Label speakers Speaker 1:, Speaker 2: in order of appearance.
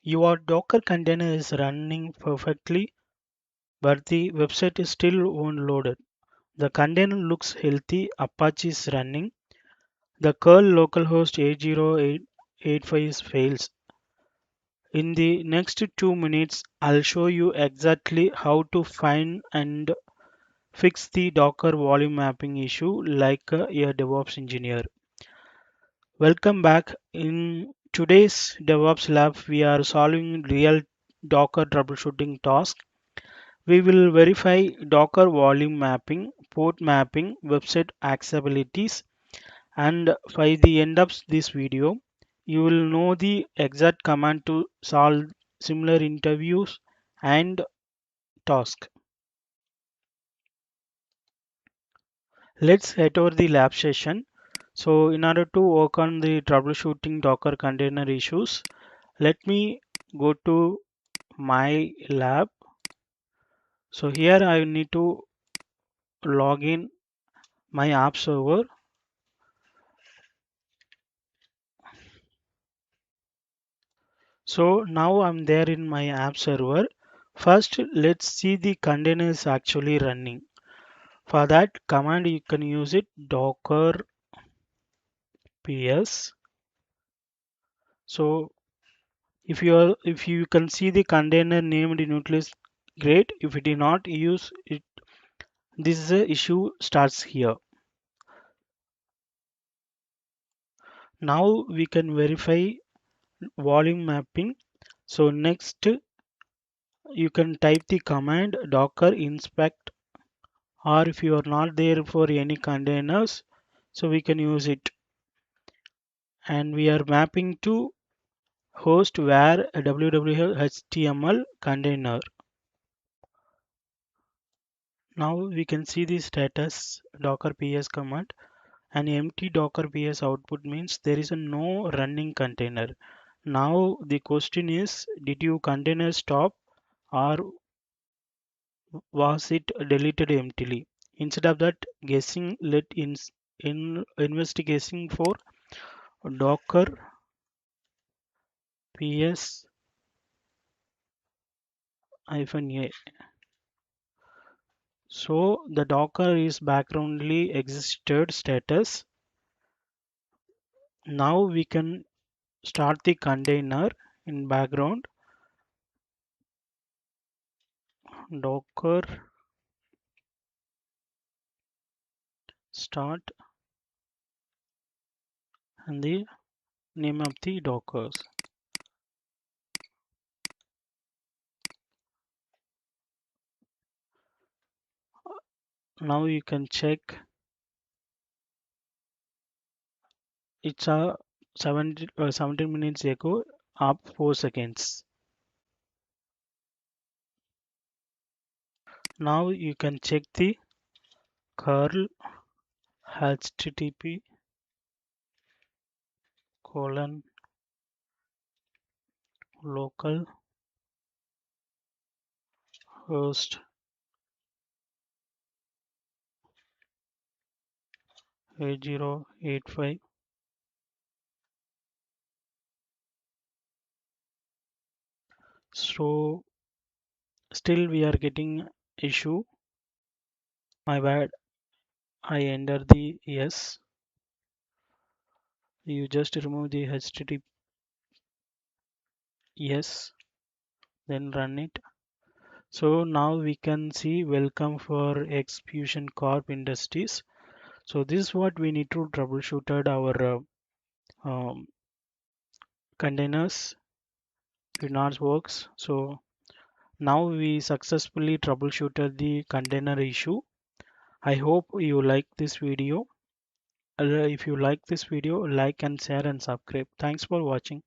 Speaker 1: Your Docker container is running perfectly, but the website is still unloaded. The container looks healthy, Apache is running. The curl localhost 8085 fails. In the next 2 minutes, I'll show you exactly how to find and fix the Docker volume mapping issue like a DevOps engineer. Welcome back. In today's DevOps lab, we are solving real Docker troubleshooting task. We will verify Docker volume mapping, port mapping, website accessibilities, and by the end of this video, you will know the exact command to solve similar interviews and tasks. Let's head over the lab session. So in order to work on the troubleshooting Docker container issues, let me go to my lab. So here I need to log in my app server. So now I'm there in my app server. First, let's see the container is actually running. For that command, you can use it docker ps. So if you can see the container named nucleus, great. If it did not use it, this is a issue starts here. Now we can verify volume mapping. So next you can type the command docker inspect, or if you are not there for any containers, so we can use it. And we are mapping to host where a www.html container. Now we can see the status docker ps command. An empty docker ps output means there is a no running container. Now the question is, did your container stop or was it deleted emptily? Instead of that guessing, let in investigating for docker ps -a. So the docker is backgroundly existed status. Now we can start the container in background. Docker start and the name of the dockers. Now you can check, it's a 17 minutes ago, up 4 seconds. Now you can check the curl http colon local host 8085. So still we are getting issue. My bad. I enter the yes. You just remove the http yes, then run it. So now we can see welcome for Execution Corp Industries. So this is what we need to troubleshoot at our containers. It not works. So now we successfully troubleshooted the container issue. I hope you like this video. If you like this video, like and share and subscribe. Thanks for watching.